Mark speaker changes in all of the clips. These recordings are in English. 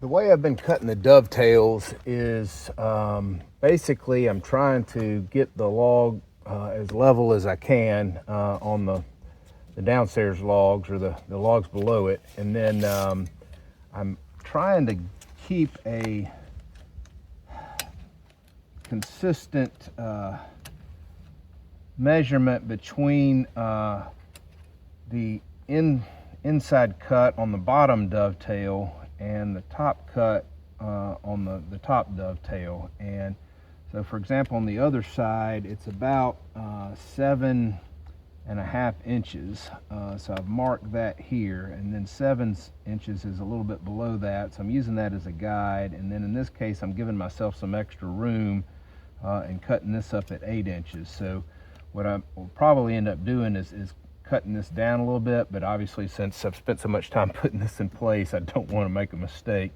Speaker 1: the way I've been cutting the dovetails is basically I'm trying to get the log as level as I can on the downstairs logs or the logs below it, and then I'm trying to keep a consistent measurement between the inside cut on the bottom dovetail and the top cut on the top dovetail. And so, for example, on the other side, it's about 7.5 inches. So I've marked that here, and then 7 inches is a little bit below that. So I'm using that as a guide. And then in this case, I'm giving myself some extra room and cutting this up at 8 inches. So what I will probably end up doing is cutting this down a little bit, but obviously since I've spent so much time putting this in place, I don't want to make a mistake.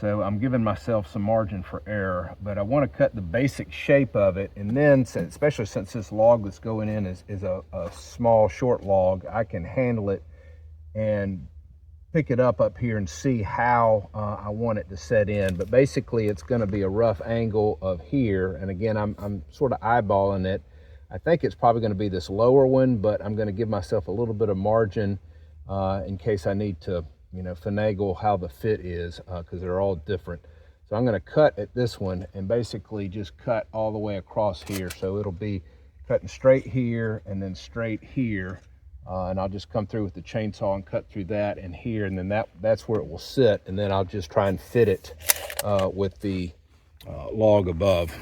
Speaker 1: So I'm giving myself some margin for error, but I want to cut the basic shape of it. And then, especially since this log that's going in is a small, short log, I can handle it and pick it up here and see how I want it to set in. But basically it's going to be a rough angle of here. And again, I'm sort of eyeballing it. I think it's probably going to be this lower one, but I'm going to give myself a little bit of margin in case I need to, finagle how the fit is, because they're all different. So I'm going to cut at this one and basically just cut all the way across here. So it'll be cutting straight here and then straight here. And I'll just come through with the chainsaw and cut through that and here, and then that's where it will sit. And then I'll just try and fit it with the log above.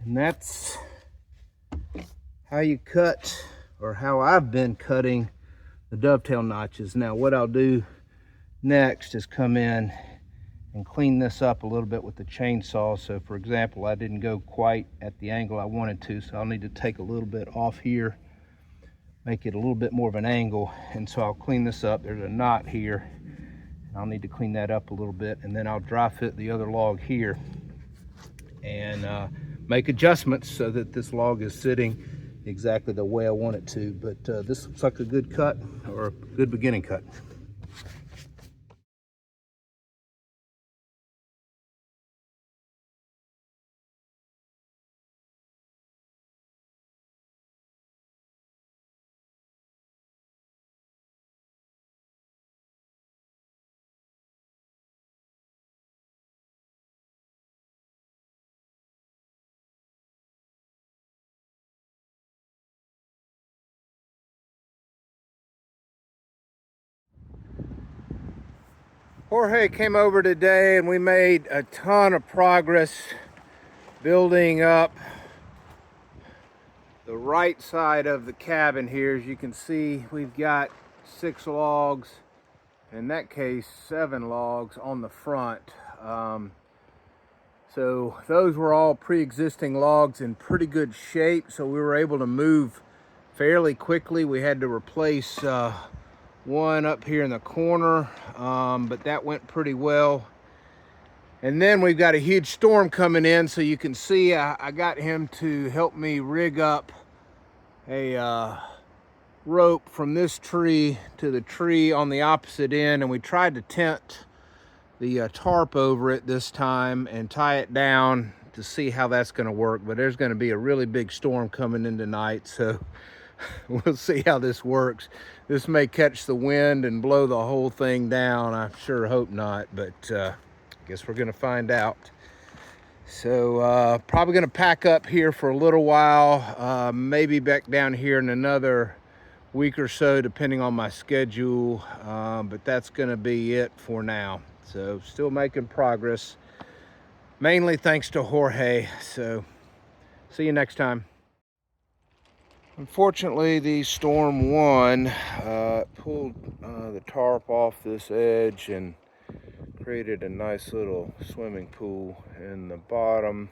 Speaker 1: And that's how you cut, or how I've been cutting the dovetail notches. Now what I'll do next is come in and clean this up a little bit with the chainsaw. So for example, I didn't go quite at the angle I wanted to, so I'll need to take a little bit off here, make it a little bit more of an angle. And so I'll clean this up. There's a knot here. I'll need to clean that up a little bit, and then I'll dry fit the other log here and make adjustments so that this log is sitting exactly the way I want it to. But this looks like a good cut, or a good beginning cut. Jorge came over today and we made a ton of progress building up the right side of the cabin here. As you can see, we've got 6 logs, in that case 7 logs on the front. So those were all pre-existing logs in pretty good shape, so we were able to move fairly quickly. We had to replace one up here in the corner, but that went pretty well. And then we've got a huge storm coming in, so you can see I got him to help me rig up a rope from this tree to the tree on the opposite end, and we tried to tent the tarp over it this time and tie it down to see how that's going to work. But there's going to be a really big storm coming in tonight, so we'll see how this works. This may catch the wind and blow the whole thing down. I sure hope not, but I guess we're gonna find out. So probably gonna pack up here for a little while, maybe back down here in another week or so, depending on my schedule, but that's going to be it for now. So still making progress, mainly thanks to Jorge. So see you next time. Unfortunately, the storm one pulled the tarp off this edge and created a nice little swimming pool in the bottom,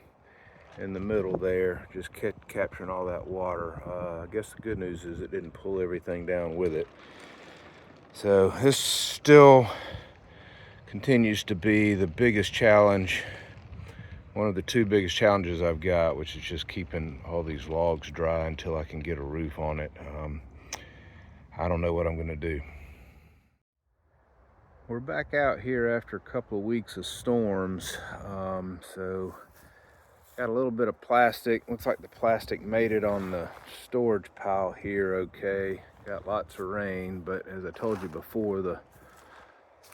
Speaker 1: in the middle there, just kept capturing all that water. I guess the good news is it didn't pull everything down with it. So this still continues to be the biggest challenge, one of the two biggest challenges I've got, which is just keeping all these logs dry until I can get a roof on it. I don't know what I'm gonna do. We're back out here after a couple of weeks of storms. So got a little bit of plastic. Looks like the plastic made it on the storage pile here okay. Got lots of rain, but as I told you before, the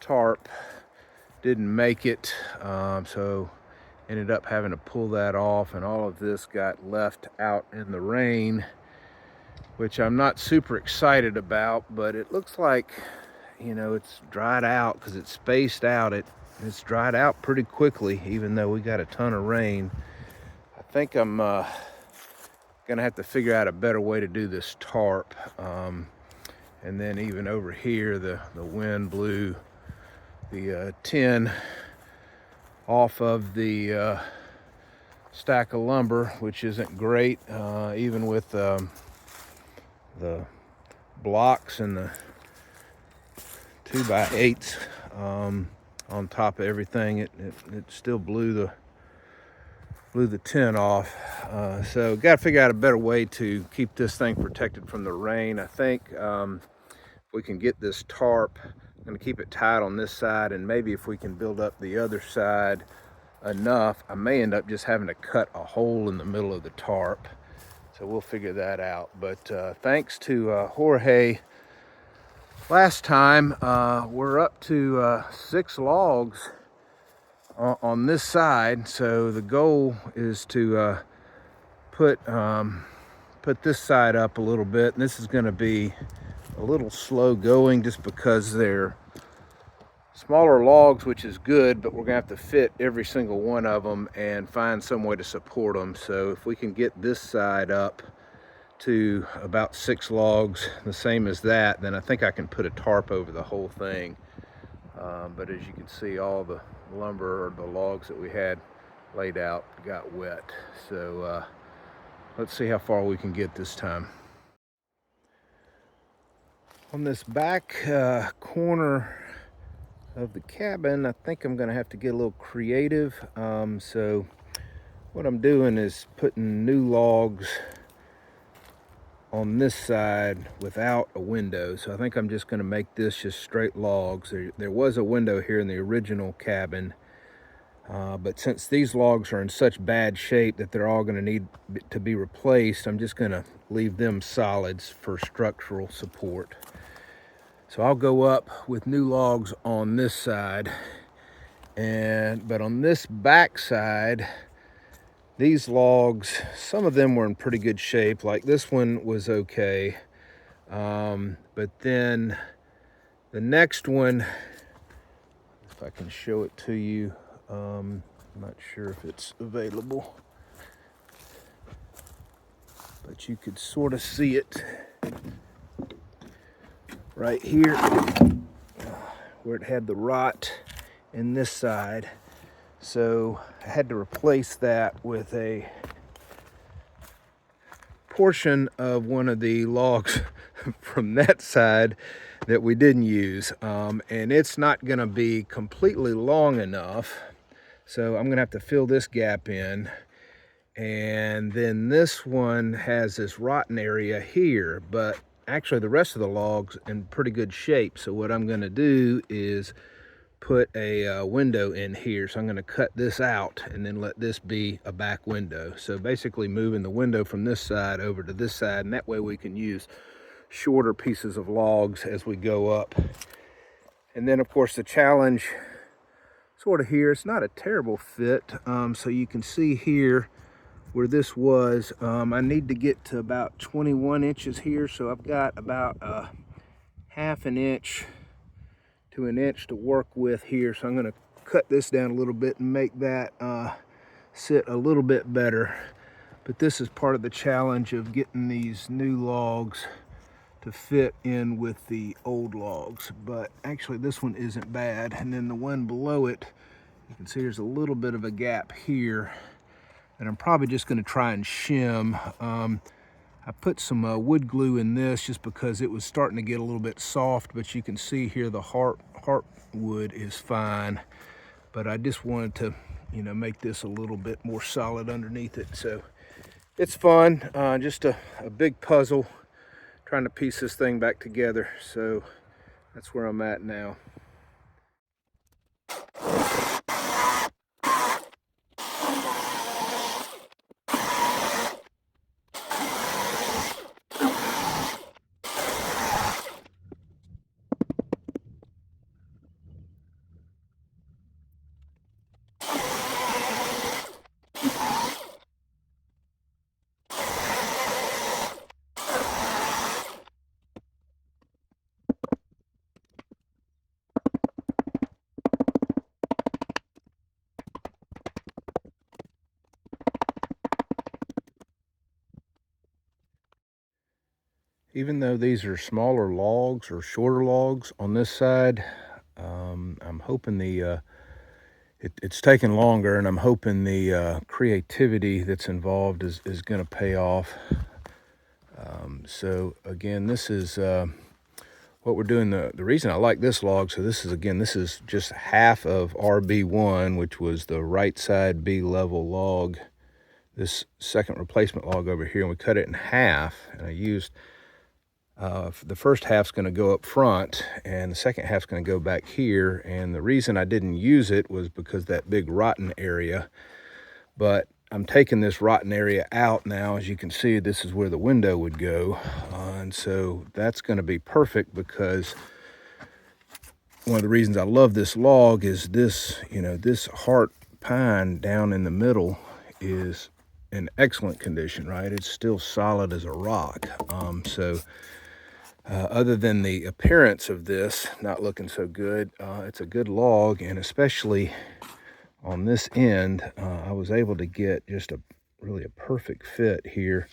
Speaker 1: tarp didn't make it. So ended up having to pull that off, and all of this got left out in the rain, which I'm not super excited about, but it looks like, you know, it's dried out because it's spaced out. It's dried out pretty quickly, even though we got a ton of rain. I think I'm gonna have to figure out a better way to do this tarp. And then even over here, the wind blew the tin off of the stack of lumber, which isn't great, even with the blocks and the 2x8s on top of everything. It still blew the tin off. So got to figure out a better way to keep this thing protected from the rain. I think if we can get this tarp, I'm going to keep it tight on this side, and maybe if we can build up the other side enough, I may end up just having to cut a hole in the middle of the tarp. So we'll figure that out. But thanks to Jorge last time, we're up to 6 logs on this side. So the goal is to put this side up a little bit, and this is going to be a little slow going just because they're smaller logs, which is good, but we're gonna have to fit every single one of them and find some way to support them. So if we can get this side up to about 6 logs, the same as that, then I think I can put a tarp over the whole thing. But as you can see, all the lumber or the logs that we had laid out got wet. So let's see how far we can get this time. On this back corner of the cabin, I think I'm gonna have to get a little creative. So what I'm doing is putting new logs on this side without a window. So I think I'm just gonna make this just straight logs. There was a window here in the original cabin, but since these logs are in such bad shape that they're all gonna need to be replaced, I'm just gonna leave them solids for structural support. So I'll go up with new logs on this side, but on this back side, these logs, some of them were in pretty good shape. Like this one was okay, but then the next one, if I can show it to you, I'm not sure if it's available, but you could sort of see it right here where it had the rot in this side. So I had to replace that with a portion of one of the logs from that side that we didn't use, and it's not gonna be completely long enough, so I'm gonna have to fill this gap in. And then this one has this rotten area here, but actually the rest of the logs in pretty good shape. So what I'm going to do is put a window in here. So I'm going to cut this out and then let this be a back window. So basically moving the window from this side over to this side, and that way we can use shorter pieces of logs as we go up. And then of course the challenge sort of here, it's not a terrible fit. So you can see here where this was. I need to get to about 21 inches here, so I've got about half an inch to an inch to work with here. So I'm going to cut this down a little bit and make that sit a little bit better. But this is part of the challenge of getting these new logs to fit in with the old logs. But actually this one isn't bad. And then the one below it, you can see there's a little bit of a gap here that I'm probably just going to try and shim. I put some wood glue in this just because it was starting to get a little bit soft, but you can see here the heartwood is fine. But I just wanted to, you know, make this a little bit more solid underneath it. So it's fun, just a big puzzle, trying to piece this thing back together. So that's where I'm at now. Even though these are smaller logs or shorter logs on this side, I'm hoping it's taken longer, and I'm hoping the creativity that's involved is going to pay off. So again, this is what we're doing. The reason I like this log, so this is just half of RB1, which was the right side B level log, this second replacement log over here, and we cut it in half, and I used the first half's going to go up front and the second half's going to go back here. And the reason I didn't use it was because that big rotten area. But I'm taking this rotten area out now. As you can see, this is where the window would go. And so that's going to be perfect, because one of the reasons I love this log is this, you know, this heart pine down in the middle is in excellent condition, right? It's still solid as a rock. Other than the appearance of this not looking so good, it's a good log, and especially on this end, I was able to get just really a perfect fit here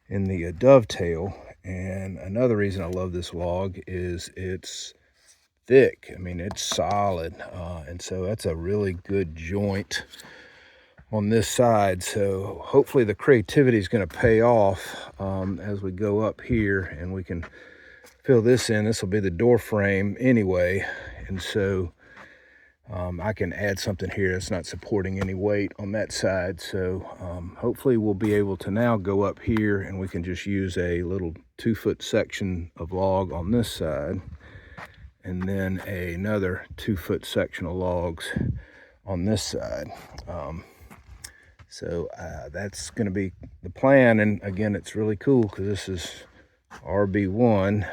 Speaker 1: in the dovetail. And another reason I love this log is it's thick. I mean, it's solid, and so that's a really good joint on this side. So hopefully the creativity is going to pay off as we go up here, and we can fill this in. This will be the door frame anyway, and so I can add something here that's not supporting any weight on that side. So hopefully we'll be able to now go up here, and we can just use a little 2-foot section of log on this side, and then another 2-foot section of logs on this side. So that's going to be the plan. And again, it's really cool because this is RB1,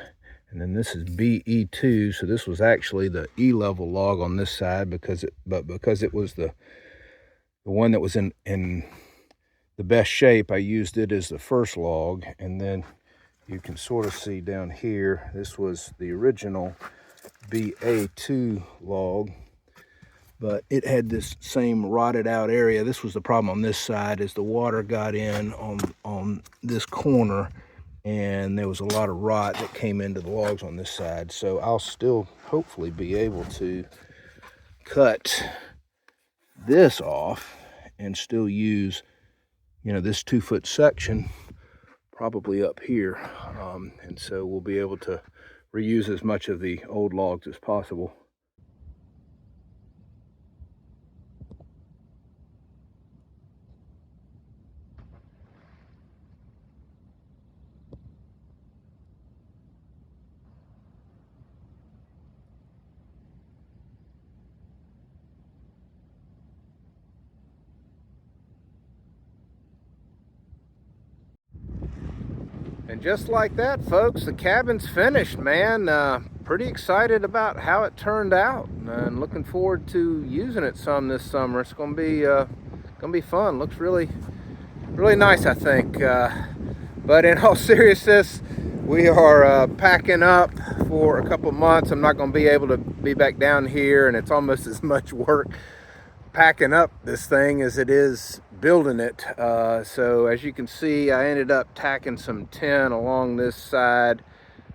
Speaker 1: and then this is BE2. So this was actually the E level log on this side, because it was the one that was in the best shape, I used it as the first log. And then you can sort of see down here, this was the original BA2 log, but it had this same rotted out area. This was the problem on this side, is the water got in on this corner, and there was a lot of rot that came into the logs on this side. So I'll still hopefully be able to cut this off and still use, you know, this 2-foot section probably up here. And so we'll be able to reuse as much of the old logs as possible. And just like that, folks, the cabin's finished, man. Pretty excited about how it turned out, and looking forward to using it some this summer. It's gonna be fun. Looks really really nice, I think. But in all seriousness, we are packing up for a couple months. I'm not going to be able to be back down here, and it's almost as much work packing up this thing as it is building it. So as you can see, I ended up tacking some tin along this side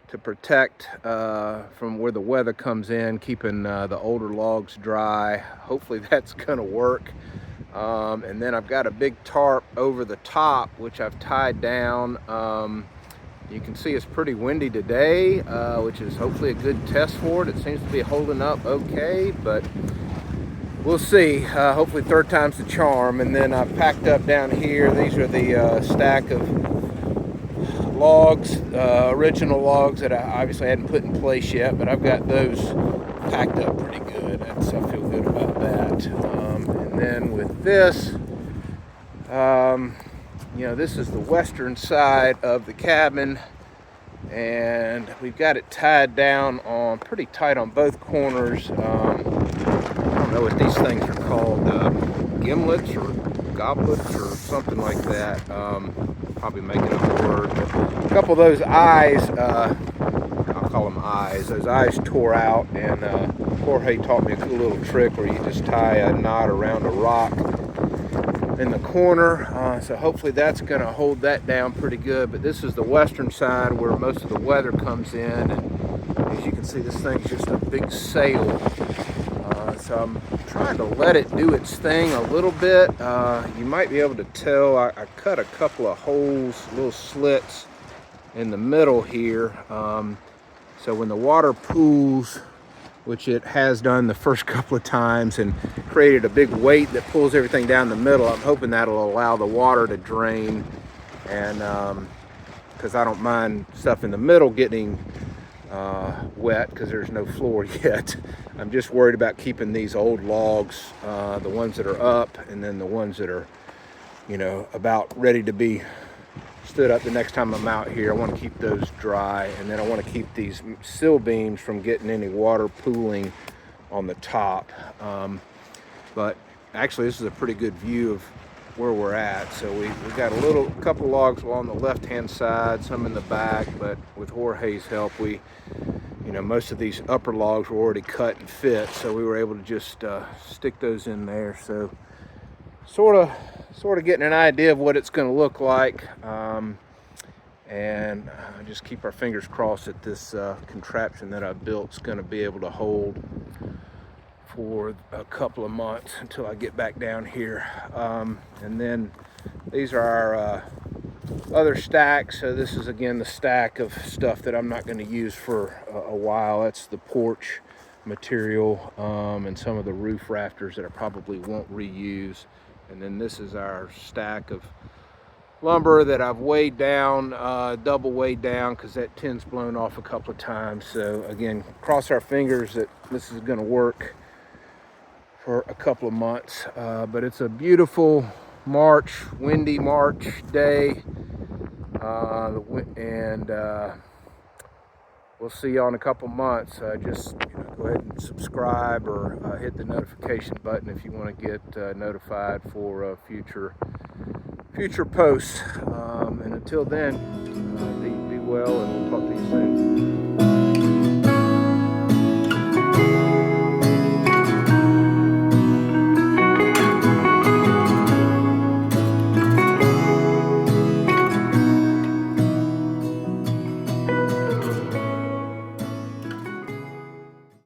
Speaker 1: to protect from where the weather comes in, keeping the older logs dry. Hopefully that's going to work. And then I've got a big tarp over the top, which I've tied down. You can see it's pretty windy today, which is hopefully a good test for it. It seems to be holding up okay, but we'll see. Hopefully third time's the charm. And then I've packed up down here. These are the stack of logs, original logs that I obviously hadn't put in place yet, but I've got those packed up pretty good. I feel good about that. And then with this, you know, this is the western side of the cabin, and we've got it tied down on pretty tight on both corners. I don't know what these things are called, gimlets or goblets or something like that. Probably making up a word. But a couple of those eyes, I'll call them eyes, those eyes tore out, and Jorge taught me a cool little trick where you just tie a knot around a rock in the corner. So hopefully that's going to hold that down pretty good. But this is the western side where most of the weather comes in, and as you can see, this thing's just a big sail. So I'm trying to let it do its thing a little bit. You might be able to tell I cut a couple of holes, little slits in the middle here. So when the water pools, which it has done the first couple of times and created a big weight that pulls everything down the middle, I'm hoping that'll allow the water to drain. And because I don't mind stuff in the middle getting wet because there's no floor yet. I'm just worried about keeping these old logs, the ones that are up and then the ones that are, you know, about ready to be stood up the next time I'm out here. I want to keep those dry, and then I want to keep these sill beams from getting any water pooling on the top. But actually this is a pretty good view of where we're at. So we've got a couple logs along the left hand side, some in the back, but with Jorge's help, you know, most of these upper logs were already cut and fit, so we were able to just stick those in there. So sort of getting an idea of what it's going to look like, and just keep our fingers crossed that this contraption that I built is going to be able to hold for a couple of months until I get back down here. And then these are our other stacks. So this is again the stack of stuff that I'm not going to use for a while. That's the porch material, and some of the roof rafters that I probably won't reuse. And then this is our stack of lumber that I've weighed down, double weighed down, because that tin's blown off a couple of times. So again, cross our fingers that this is going to work for a couple of months. But it's a beautiful windy March day, and we'll see you in a couple months. Just go ahead and subscribe or hit the notification button if you want to get notified for future posts. And until then, be well, and we'll talk to you soon.